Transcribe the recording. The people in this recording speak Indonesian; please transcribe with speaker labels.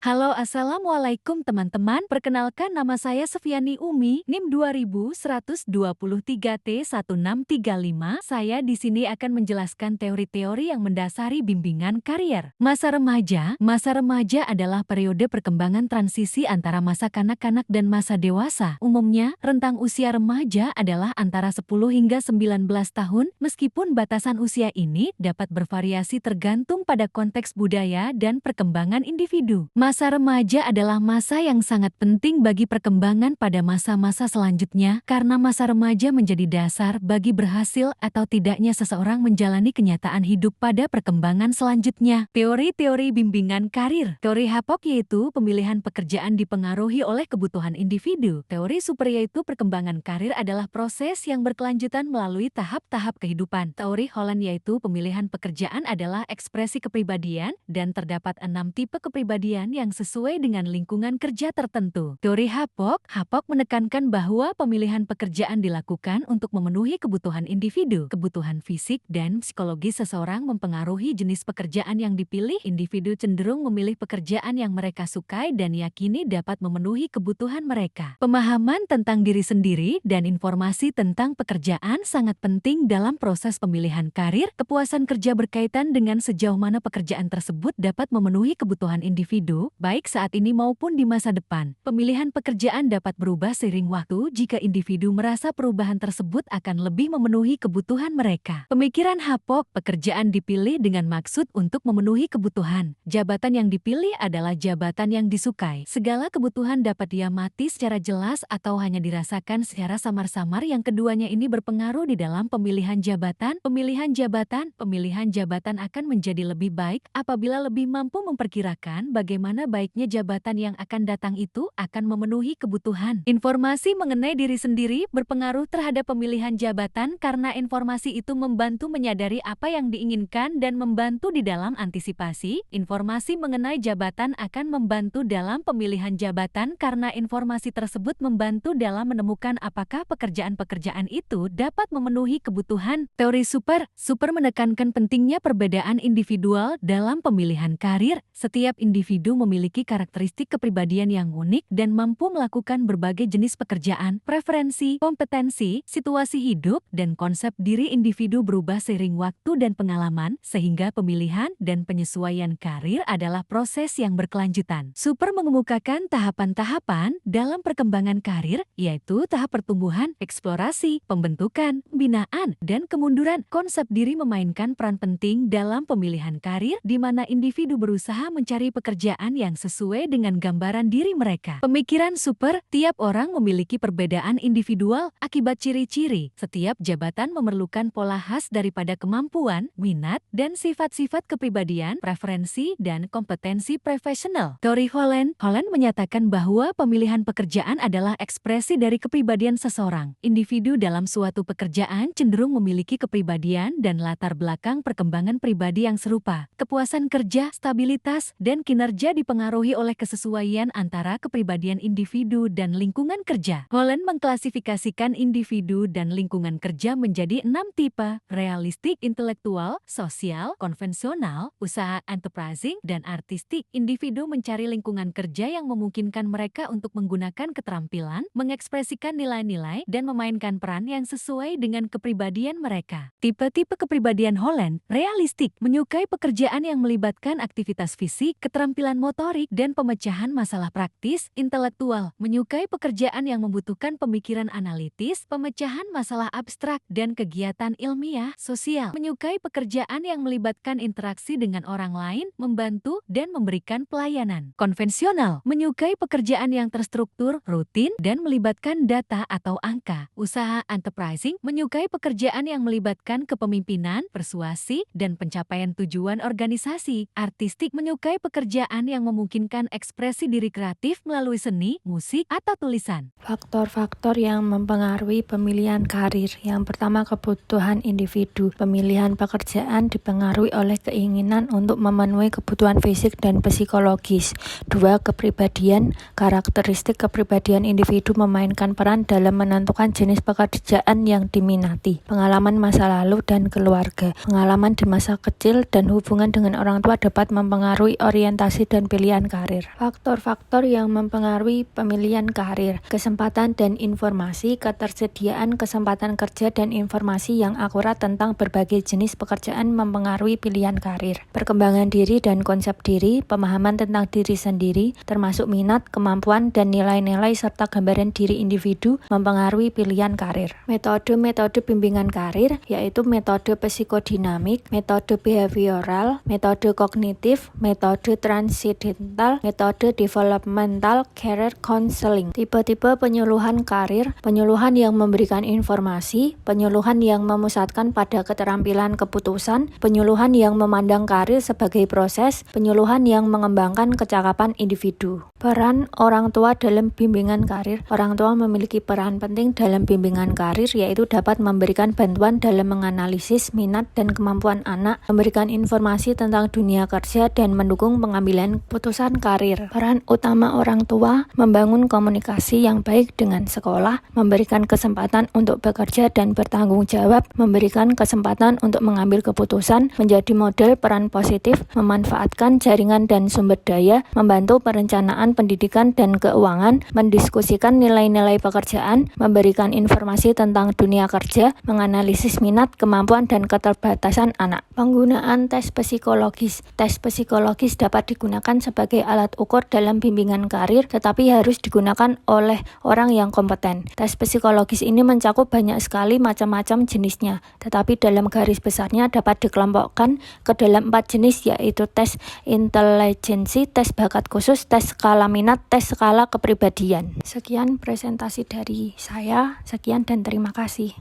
Speaker 1: Halo, assalamualaikum teman-teman. Perkenalkan, nama saya Sefiani Umi, NIM 2123T1635. Saya di sini akan menjelaskan teori-teori yang mendasari bimbingan karier. Masa remaja adalah periode perkembangan transisi antara masa kanak-kanak dan masa dewasa. Umumnya, rentang usia remaja adalah antara 10 hingga 19 tahun, meskipun batasan usia ini dapat bervariasi tergantung pada konteks budaya dan perkembangan individu. Masa remaja adalah masa yang sangat penting bagi perkembangan pada masa-masa selanjutnya karena masa remaja menjadi dasar bagi berhasil atau tidaknya seseorang menjalani kenyataan hidup pada perkembangan selanjutnya. Teori-teori bimbingan karir. Teori HAPOK yaitu pemilihan pekerjaan dipengaruhi oleh kebutuhan individu. Teori super yaitu perkembangan karir adalah proses yang berkelanjutan melalui tahap-tahap kehidupan. Teori Holland yaitu pemilihan pekerjaan adalah ekspresi kepribadian dan terdapat 6 tipe kepribadian yang sesuai dengan lingkungan kerja tertentu. Teori HAPOK menekankan bahwa pemilihan pekerjaan dilakukan untuk memenuhi kebutuhan individu. Kebutuhan fisik dan psikologis seseorang mempengaruhi jenis pekerjaan yang dipilih. Individu cenderung memilih pekerjaan yang mereka sukai dan yakini dapat memenuhi kebutuhan mereka. Pemahaman tentang diri sendiri dan informasi tentang pekerjaan sangat penting dalam proses pemilihan karir. Kepuasan kerja berkaitan dengan sejauh mana pekerjaan tersebut dapat memenuhi kebutuhan individu, baik saat ini maupun di masa depan. Pemilihan pekerjaan dapat berubah seiring waktu jika individu merasa perubahan tersebut akan lebih memenuhi kebutuhan mereka. Pemikiran HAPOK, pekerjaan dipilih dengan maksud untuk memenuhi kebutuhan. Jabatan yang dipilih adalah jabatan yang disukai. Segala kebutuhan dapat diamati secara jelas atau hanya dirasakan secara samar-samar. Yang keduanya ini berpengaruh di dalam pemilihan jabatan. Pemilihan jabatan akan menjadi lebih baik apabila lebih mampu memperkirakan bagaimana baiknya jabatan yang akan datang itu akan memenuhi kebutuhan. Informasi mengenai diri sendiri berpengaruh terhadap pemilihan jabatan karena informasi itu membantu menyadari apa yang diinginkan dan membantu di dalam antisipasi. Informasi mengenai jabatan akan membantu dalam pemilihan jabatan karena informasi tersebut membantu dalam menemukan apakah pekerjaan-pekerjaan itu dapat memenuhi kebutuhan. Teori super menekankan pentingnya perbedaan individual dalam pemilihan karir. Setiap individu memiliki karakteristik kepribadian yang unik dan mampu melakukan berbagai jenis pekerjaan. Preferensi, kompetensi, situasi hidup, dan konsep diri individu berubah seiring waktu dan pengalaman, sehingga pemilihan dan penyesuaian karir adalah proses yang berkelanjutan. Super mengemukakan tahapan-tahapan dalam perkembangan karir, yaitu tahap pertumbuhan, eksplorasi, pembentukan, pembinaan, dan kemunduran. Konsep diri memainkan peran penting dalam pemilihan karir, di mana individu berusaha mencari pekerjaan yang sesuai dengan gambaran diri mereka. Pemikiran super, tiap orang memiliki perbedaan individual akibat ciri-ciri. Setiap jabatan memerlukan pola khas daripada kemampuan, minat, dan sifat-sifat kepribadian, preferensi, dan kompetensi profesional. Teori Holland menyatakan bahwa pemilihan pekerjaan adalah ekspresi dari kepribadian seseorang. Individu dalam suatu pekerjaan cenderung memiliki kepribadian dan latar belakang perkembangan pribadi yang serupa. Kepuasan kerja, stabilitas, dan kinerja dipengaruhi oleh kesesuaian antara kepribadian individu dan lingkungan kerja. Holland mengklasifikasikan individu dan lingkungan kerja menjadi 6 tipe: realistik, intelektual, sosial, konvensional, usaha enterprising, dan artistik. Individu mencari lingkungan kerja yang memungkinkan mereka untuk menggunakan keterampilan, mengekspresikan nilai-nilai, dan memainkan peran yang sesuai dengan kepribadian mereka. Tipe-tipe kepribadian Holland: realistik, menyukai pekerjaan yang melibatkan aktivitas fisik, keterampilan motorik, dan pemecahan masalah praktis. Intelektual, menyukai pekerjaan yang membutuhkan pemikiran analitis, pemecahan masalah abstrak, dan kegiatan ilmiah. Sosial, menyukai pekerjaan yang melibatkan interaksi dengan orang lain, membantu, dan memberikan pelayanan. Konvensional, menyukai pekerjaan yang terstruktur, rutin, dan melibatkan data atau angka. Usaha enterprising, menyukai pekerjaan yang melibatkan kepemimpinan, persuasi, dan pencapaian tujuan organisasi. Artistik, menyukai pekerjaan yang memungkinkan ekspresi diri kreatif melalui seni, musik, atau tulisan.
Speaker 2: Faktor-faktor yang mempengaruhi pemilihan karir. Yang pertama, kebutuhan individu. Pemilihan pekerjaan dipengaruhi oleh keinginan untuk memenuhi kebutuhan fisik dan psikologis. 2. Kepribadian. Karakteristik kepribadian individu memainkan peran dalam menentukan jenis pekerjaan yang diminati. Pengalaman masa lalu dan keluarga. Pengalaman di masa kecil dan hubungan dengan orang tua dapat mempengaruhi orientasi dan pilihan karir. Faktor-faktor yang mempengaruhi pemilihan karir: kesempatan dan informasi, ketersediaan kesempatan kerja dan informasi yang akurat tentang berbagai jenis pekerjaan mempengaruhi pilihan karir. Perkembangan diri dan konsep diri, pemahaman tentang diri sendiri, termasuk minat, kemampuan, dan nilai-nilai serta gambaran diri individu mempengaruhi pilihan karir. Metode-metode bimbingan karir yaitu metode psikodinamik, metode behavioral, metode kognitif, metode transidental, metode developmental career counseling. Tipe-tipe penyuluhan karir: penyuluhan yang memberikan informasi, penyuluhan yang memusatkan pada keterampilan keputusan, penyuluhan yang memandang karir sebagai proses, penyuluhan yang mengembangkan kecakapan individu. Peran orang tua dalam bimbingan karir. Orang tua memiliki peran penting dalam bimbingan karir, yaitu dapat memberikan bantuan dalam menganalisis minat dan kemampuan anak, memberikan informasi tentang dunia kerja, dan mendukung pengambilan keputusan karir. Peran utama orang tua: membangun komunikasi yang baik dengan sekolah, memberikan kesempatan untuk bekerja dan bertanggung jawab, memberikan kesempatan untuk mengambil keputusan, menjadi model peran positif, memanfaatkan jaringan dan sumber daya, membantu perencanaan pendidikan dan keuangan, mendiskusikan nilai-nilai pekerjaan, memberikan informasi tentang dunia kerja, menganalisis minat, kemampuan, dan keterbatasan anak. Penggunaan tes psikologis. Tes psikologis dapat digunakan sebagai alat ukur dalam bimbingan karir, tetapi harus digunakan oleh orang yang kompeten. Tes psikologis ini mencakup banyak sekali macam-macam jenisnya, tetapi dalam garis besarnya dapat dikelompokkan ke dalam 4 jenis, yaitu tes intelijensi, tes bakat khusus, tes skala minat, tes skala kepribadian. Sekian presentasi dari saya, sekian dan terima kasih.